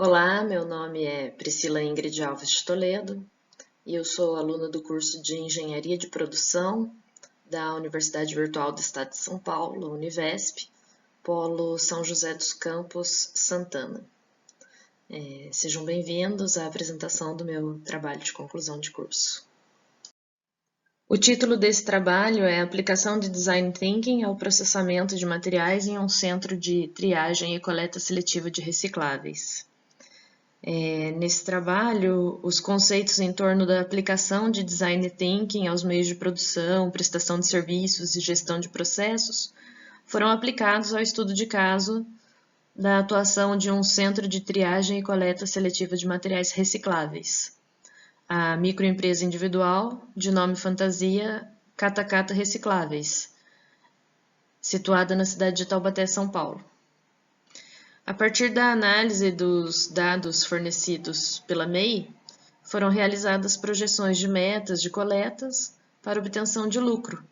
Olá, meu nome é Priscila Ingrid Alves de Toledo e eu sou aluna do curso de Engenharia de Produção da Universidade Virtual do Estado de São Paulo, Univesp, Polo São José dos Campos, Santana. Sejam bem-vindos à apresentação do meu trabalho de conclusão de curso. O título desse trabalho é Aplicação de Design Thinking ao processamento de materiais em um centro de triagem e coleta seletiva de recicláveis. Nesse trabalho, os conceitos em torno da aplicação de Design Thinking aos meios de produção, prestação de serviços e gestão de processos foram aplicados ao estudo de caso da atuação de um centro de triagem e coleta seletiva de materiais recicláveis, a microempresa individual, de nome fantasia Catacata Recicláveis, situada na cidade de Taubaté, São Paulo. A partir da análise dos dados fornecidos pela MEI, foram realizadas projeções de metas de coletas para obtenção de lucro.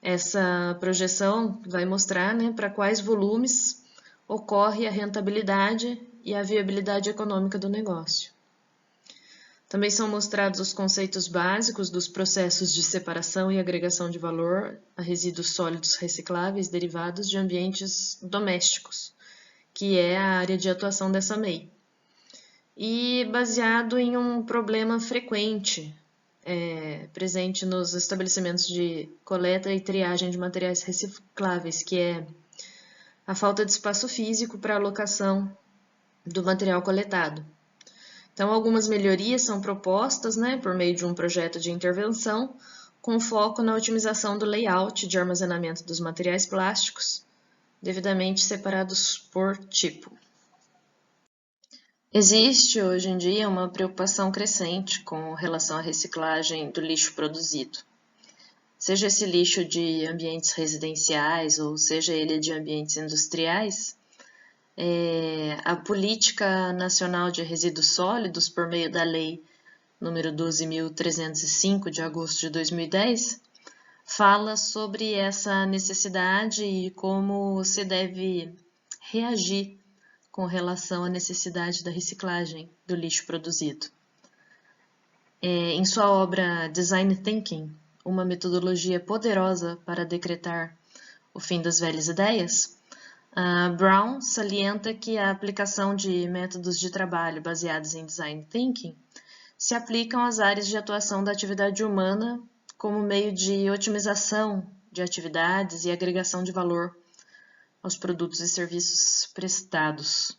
Essa projeção vai mostrar para quais volumes ocorre a rentabilidade e a viabilidade econômica do negócio. Também são mostrados os conceitos básicos dos processos de separação e agregação de valor a resíduos sólidos recicláveis derivados de ambientes domésticos, que é a área de atuação dessa MEI. E baseado em um problema frequente presente nos estabelecimentos de coleta e triagem de materiais recicláveis, que é a falta de espaço físico para alocação do material coletado. Então, algumas melhorias são propostas por meio de um projeto de intervenção com foco na otimização do layout de armazenamento dos materiais plásticos, devidamente separados por tipo. Existe hoje em dia uma preocupação crescente com relação à reciclagem do lixo produzido. Seja esse lixo de ambientes residenciais ou seja ele de ambientes industriais, a Política Nacional de Resíduos Sólidos, por meio da Lei número 12.305, de agosto de 2010, fala sobre essa necessidade e como se deve reagir com relação à necessidade da reciclagem do lixo produzido. Em sua obra Design Thinking, uma metodologia poderosa para decretar o fim das velhas ideias, Brown salienta que a aplicação de métodos de trabalho baseados em Design Thinking se aplicam às áreas de atuação da atividade humana como meio de otimização de atividades e agregação de valor aos produtos e serviços prestados.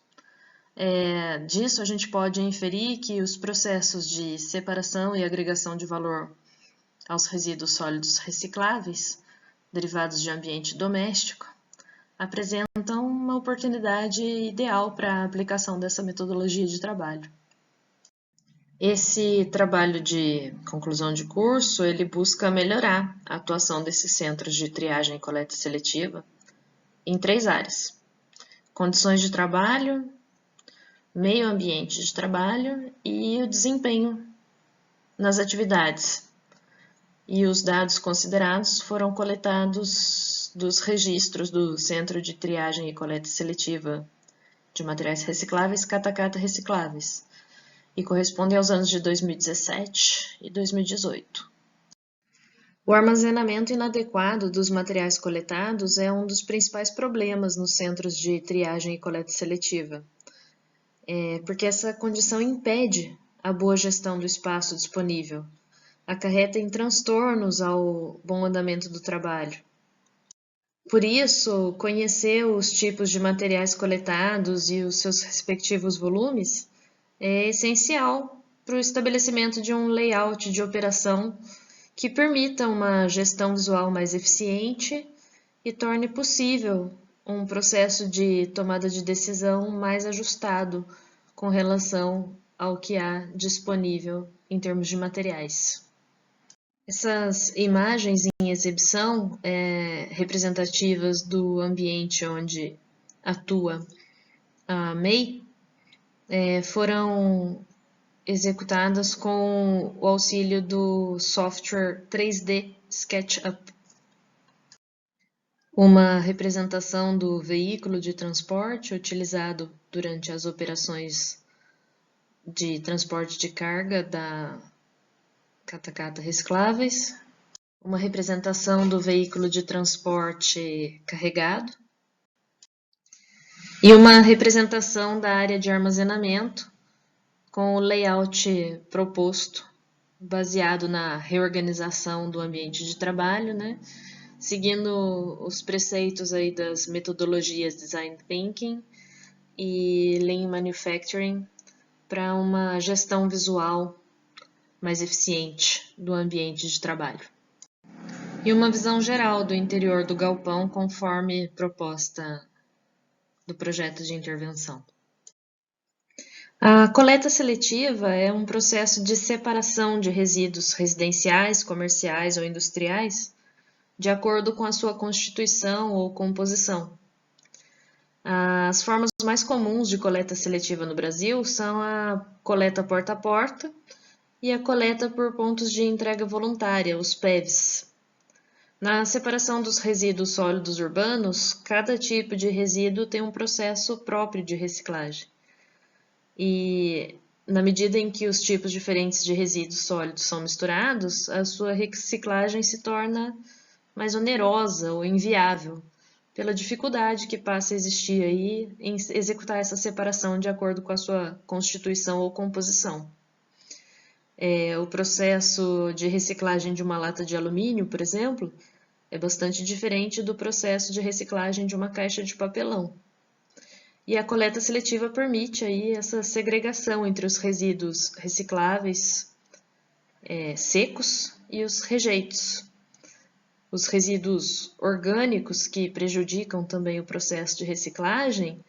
Disso a gente pode inferir que os processos de separação e agregação de valor aos resíduos sólidos recicláveis, derivados de ambiente doméstico, apresentam uma oportunidade ideal para a aplicação dessa metodologia de trabalho. Esse trabalho de conclusão de curso, ele busca melhorar a atuação desses centros de triagem e coleta seletiva em 3 áreas: condições de trabalho, meio ambiente de trabalho e o desempenho nas atividades. E os dados considerados foram coletados dos registros do Centro de Triagem e Coleta Seletiva de Materiais Recicláveis Catacata Recicláveis e correspondem aos anos de 2017 e 2018. O armazenamento inadequado dos materiais coletados é um dos principais problemas nos centros de triagem e coleta seletiva, porque essa condição impede a boa gestão do espaço disponível, acarreta em transtornos ao bom andamento do trabalho. Por isso, conhecer os tipos de materiais coletados e os seus respectivos volumes é essencial para o estabelecimento de um layout de operação que permita uma gestão visual mais eficiente e torne possível um processo de tomada de decisão mais ajustado com relação ao que há disponível em termos de materiais. Essas imagens em exibição representativas do ambiente onde atua a MEI foram executadas com o auxílio do software 3D SketchUp. uma representação do veículo de transporte utilizado durante as operações de transporte de carga da Catacata Recicláveis, uma representação do veículo de transporte carregado e uma representação da área de armazenamento com o layout proposto, baseado na reorganização do ambiente de trabalho, né? Seguindo os preceitos aí das metodologias Design Thinking e Lean Manufacturing para uma gestão visual mais eficiente do ambiente de trabalho. E uma visão geral do interior do galpão conforme proposta do projeto de intervenção. A coleta seletiva é um processo de separação de resíduos residenciais, comerciais ou industriais de acordo com a sua constituição ou composição. As formas mais comuns de coleta seletiva no Brasil são a coleta porta a porta e a coleta por pontos de entrega voluntária, os PEVs. Na separação dos resíduos sólidos urbanos, cada tipo de resíduo tem um processo próprio de reciclagem. E na medida em que os tipos diferentes de resíduos sólidos são misturados, a sua reciclagem se torna mais onerosa ou inviável, pela dificuldade que passa a existir aí em executar essa separação de acordo com a sua constituição ou composição. O processo de reciclagem de uma lata de alumínio, por exemplo, é bastante diferente do processo de reciclagem de uma caixa de papelão. E a coleta seletiva permite aí essa segregação entre os resíduos recicláveis secos e os rejeitos. Os resíduos orgânicos que prejudicam também o processo de reciclagem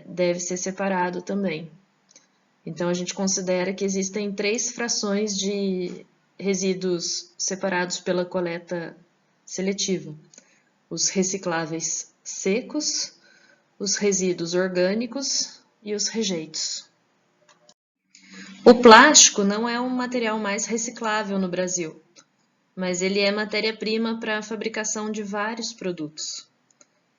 deve ser separado também. Então a gente considera que existem 3 frações de resíduos separados pela coleta seletiva: os recicláveis secos, os resíduos orgânicos e os rejeitos. O plástico não é um material mais reciclável no Brasil, mas ele é matéria-prima para a fabricação de vários produtos.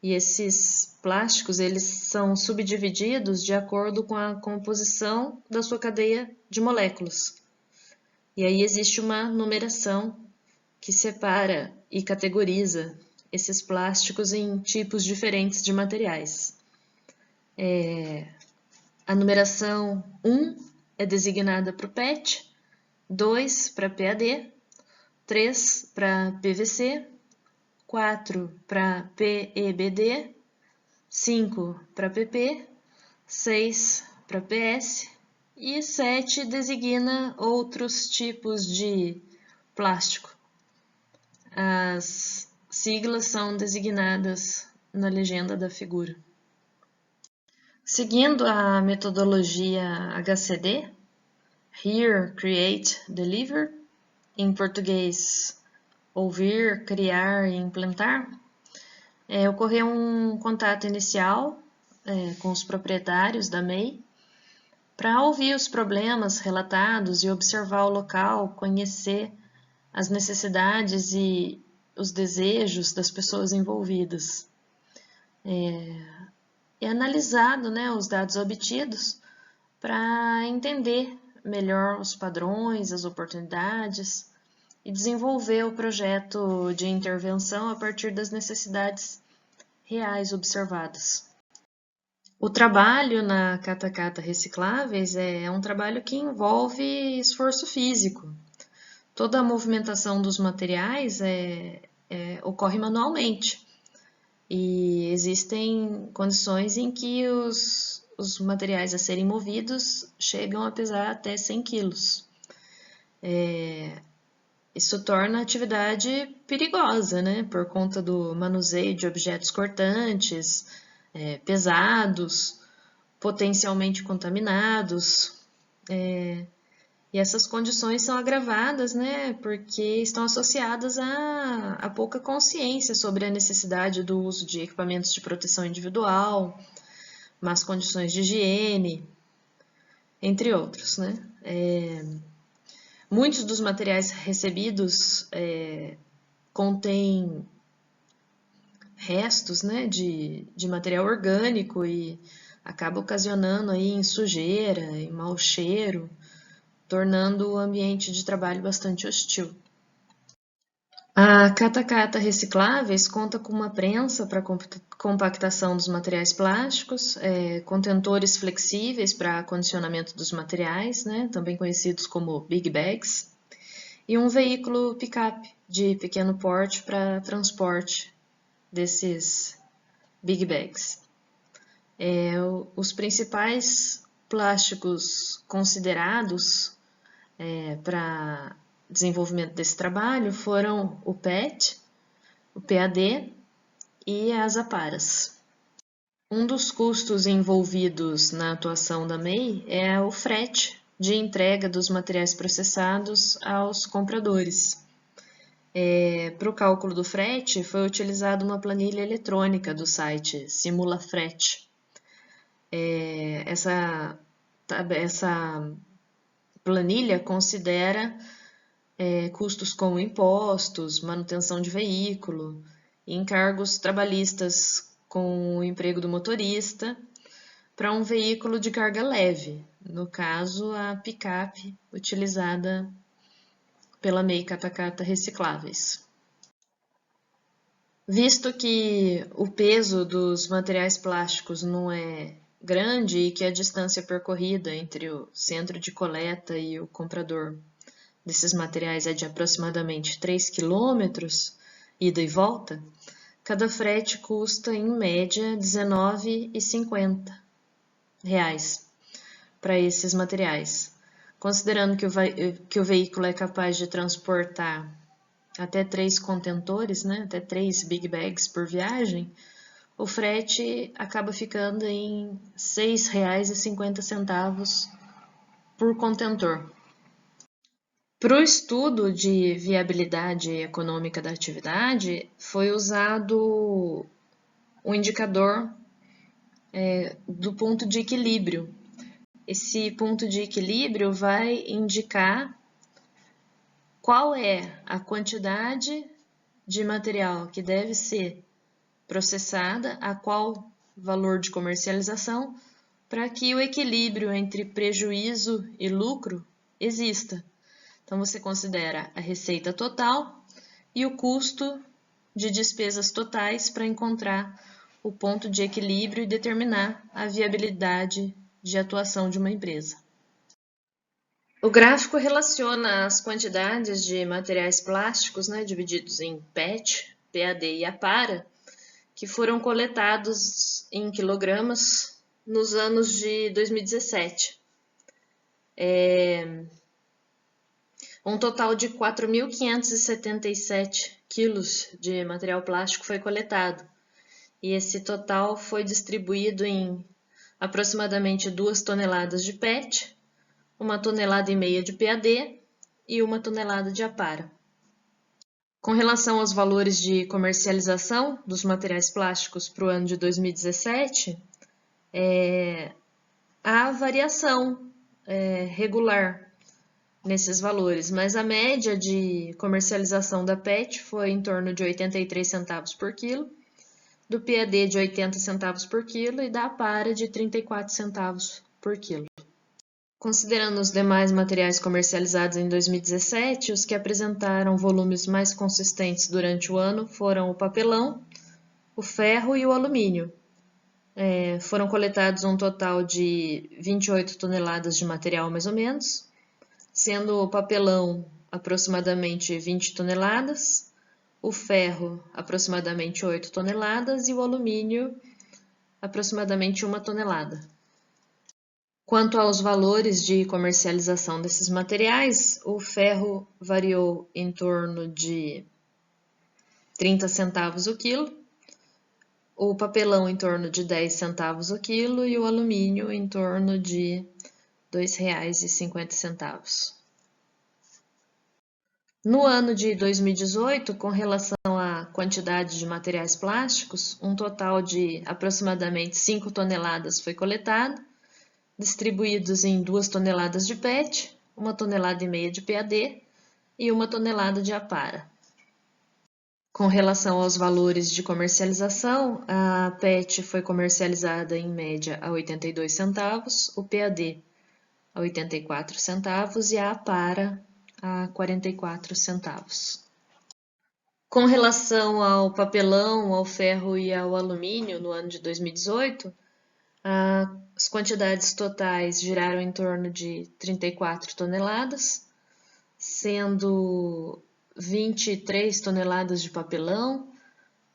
E esses plásticos, eles são subdivididos de acordo com a composição da sua cadeia de moléculas. E aí existe uma numeração que separa e categoriza esses plásticos em tipos diferentes de materiais. A numeração 1 é designada para o PET, 2 para PAD, 3 para PVC, 4 para PEBD, 5 para PP, 6 para PS e 7 designa outros tipos de plástico. As siglas são designadas na legenda da figura. Seguindo a metodologia HCD, Hear, Create, Deliver, em português, ouvir, criar e implementar, ocorreu um contato inicial com os proprietários da MEI para ouvir os problemas relatados e observar o local, conhecer as necessidades e os desejos das pessoas envolvidas. É analisado, os dados obtidos para entender melhor os padrões, as oportunidades e desenvolver o projeto de intervenção a partir das necessidades reais observadas. O trabalho na Catacata Recicláveis é um trabalho que envolve esforço físico. Toda a movimentação dos materiais ocorre manualmente e existem condições em que os materiais a serem movidos chegam a pesar até 100 quilos. Isso torna a atividade perigosa, por conta do manuseio de objetos cortantes, pesados, potencialmente contaminados. E essas condições são agravadas, porque estão associadas a pouca consciência sobre a necessidade do uso de equipamentos de proteção individual, más condições de higiene, entre outros, Muitos dos materiais recebidos contêm restos, né, de material orgânico e acaba ocasionando aí em sujeira e mau cheiro, tornando o ambiente de trabalho bastante hostil. A Catacata Recicláveis conta com uma prensa para compactação dos materiais plásticos, contentores flexíveis para acondicionamento dos materiais, né, também conhecidos como Big Bags, e um veículo picape de pequeno porte para transporte desses Big Bags. Os principais plásticos considerados para desenvolvimento desse trabalho foram o PET, o PAD e as aparas. Um dos custos envolvidos na atuação da MEI é o frete de entrega dos materiais processados aos compradores. Para o cálculo do frete, foi utilizada uma planilha eletrônica do site SimulaFrete. Essa planilha considera custos como impostos, manutenção de veículo, encargos trabalhistas com o emprego do motorista para um veículo de carga leve, no caso a picape utilizada pela MEI Catacata Recicláveis. Visto que o peso dos materiais plásticos não é grande e que a distância percorrida entre o centro de coleta e o comprador desses materiais é de aproximadamente 3 quilômetros, ida e volta, cada frete custa, em média, R$ 19,50 para esses materiais. Considerando que o veículo é capaz de transportar até 3 contentores, né, até 3 Big Bags por viagem, o frete acaba ficando em R$ 6,50 por contentor. Para o estudo de viabilidade econômica da atividade, foi usado o indicador do ponto de equilíbrio. Esse ponto de equilíbrio vai indicar qual é a quantidade de material que deve ser processada, a qual valor de comercialização, para que o equilíbrio entre prejuízo e lucro exista. Então, você considera a receita total e o custo de despesas totais para encontrar o ponto de equilíbrio e determinar a viabilidade de atuação de uma empresa. O gráfico relaciona as quantidades de materiais plásticos, né, divididos em PET, PAD e APARA, que foram coletados em quilogramas nos anos de 2017. Um total de 4.577 quilos de material plástico foi coletado, e esse total foi distribuído em aproximadamente 2 toneladas de PET, 1,5 toneladas de PAD e 1 tonelada de APARA. Com relação aos valores de comercialização dos materiais plásticos para o ano de 2017, há variação regular nesses valores, mas a média de comercialização da PET foi em torno de 83 centavos por quilo, do PAD de 80 centavos por quilo e da APARA de 34 centavos por quilo. Considerando os demais materiais comercializados em 2017, os que apresentaram volumes mais consistentes durante o ano foram o papelão, o ferro e o alumínio. Foram coletados um total de 28 toneladas de material, mais ou menos, sendo o papelão aproximadamente 20 toneladas, o ferro aproximadamente 8 toneladas e o alumínio aproximadamente 1 tonelada. Quanto aos valores de comercialização desses materiais, o ferro variou em torno de 30 centavos o quilo, o papelão em torno de 10 centavos o quilo e o alumínio em torno de R$ 2,50. No ano de 2018, com relação à quantidade de materiais plásticos, um total de aproximadamente 5 toneladas foi coletado, distribuídos em 2 toneladas de PET, 1,5 toneladas de PAD e 1 tonelada de APARA. Com relação aos valores de comercialização, a PET foi comercializada em média a 82 centavos, o PAD a 84 centavos e a APARA a 44 centavos. Com relação ao papelão, ao ferro e ao alumínio, no ano de 2018, as quantidades totais giraram em torno de 34 toneladas, sendo 23 toneladas de papelão,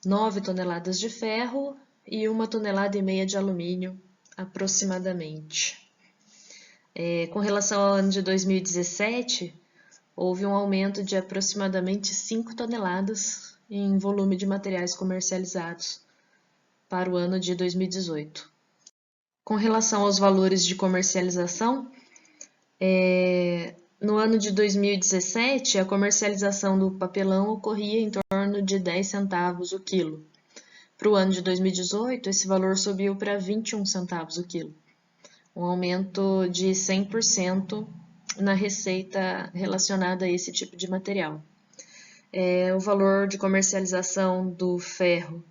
9 toneladas de ferro e 1,5 tonelada de alumínio, aproximadamente. Com relação ao ano de 2017, houve um aumento de aproximadamente 5 toneladas em volume de materiais comercializados para o ano de 2018. Com relação aos valores de comercialização, no ano de 2017, a comercialização do papelão ocorria em torno de 10 centavos o quilo. Para o ano de 2018, esse valor subiu para 21 centavos o quilo, um aumento de 100% na receita relacionada a esse tipo de material. O valor de comercialização do ferro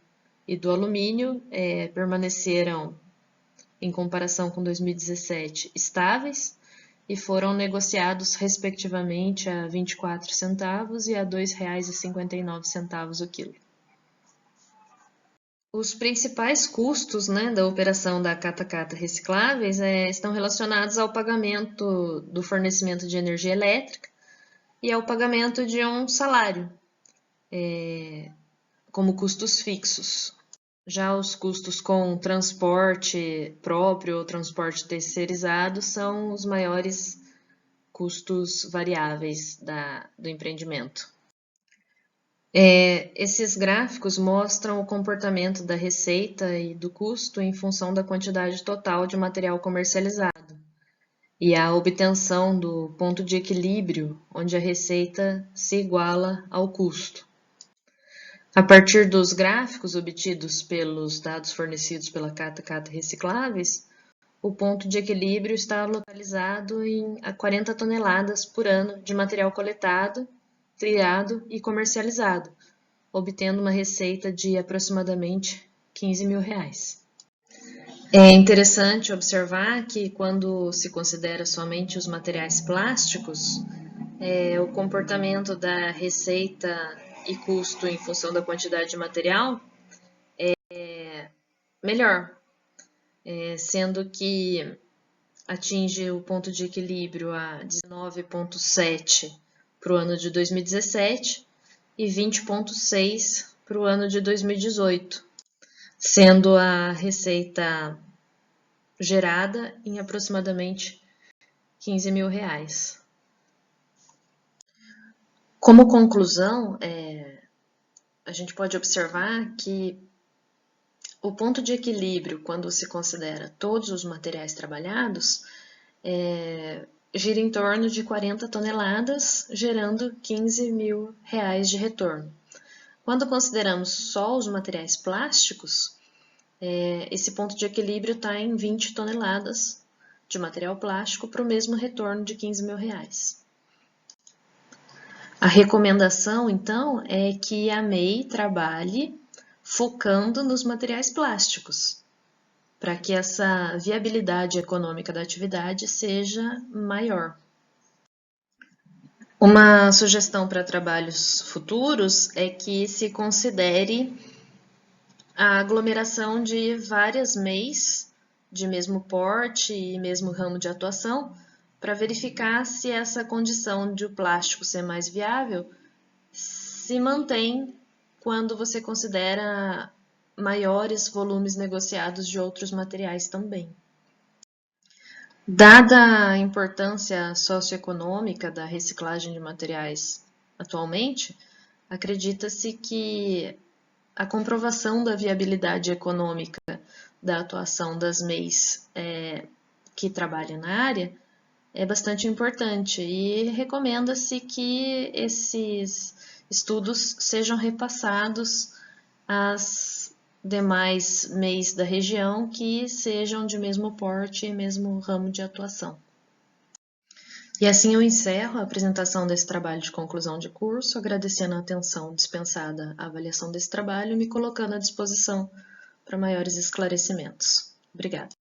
e do alumínio permaneceram, em comparação com 2017, estáveis e foram negociados respectivamente a 24 centavos e a R$ 2,59 o quilo. Os principais custos, da operação da Cata-Cata Recicláveis estão relacionados ao pagamento do fornecimento de energia elétrica e ao pagamento de um salário, como custos fixos. Já os custos com transporte próprio ou transporte terceirizado são os maiores custos variáveis do empreendimento. Esses gráficos mostram o comportamento da receita e do custo em função da quantidade total de material comercializado e a obtenção do ponto de equilíbrio, onde a receita se iguala ao custo. A partir dos gráficos obtidos pelos dados fornecidos pela Cata-Cata Recicláveis, o ponto de equilíbrio está localizado em 40 toneladas por ano de material coletado, triado e comercializado, obtendo uma receita de aproximadamente R$15 mil. É interessante observar que quando se considera somente os materiais plásticos, o comportamento da receita e custo em função da quantidade de material é melhor, sendo que atinge o ponto de equilíbrio a 19,7 para o ano de 2017 e 20,6 para o ano de 2018, sendo a receita gerada em aproximadamente R$15 mil. Como conclusão, a gente pode observar que o ponto de equilíbrio, quando se considera todos os materiais trabalhados, gira em torno de 40 toneladas, gerando R$15 mil de retorno. Quando consideramos só os materiais plásticos, esse ponto de equilíbrio está em 20 toneladas de material plástico para o mesmo retorno de R$15 mil. A recomendação, então, é que a MEI trabalhe focando nos materiais plásticos, para que essa viabilidade econômica da atividade seja maior. Uma sugestão para trabalhos futuros é que se considere a aglomeração de várias MEIs de mesmo porte e mesmo ramo de atuação, para verificar se essa condição de o plástico ser mais viável se mantém quando você considera maiores volumes negociados de outros materiais também. Dada a importância socioeconômica da reciclagem de materiais atualmente, acredita-se que a comprovação da viabilidade econômica da atuação das MEIs que trabalham na área é bastante importante e recomenda-se que esses estudos sejam repassados às demais MEIs da região que sejam de mesmo porte e mesmo ramo de atuação. E assim eu encerro a apresentação desse trabalho de conclusão de curso, agradecendo a atenção dispensada à avaliação desse trabalho e me colocando à disposição para maiores esclarecimentos. Obrigada.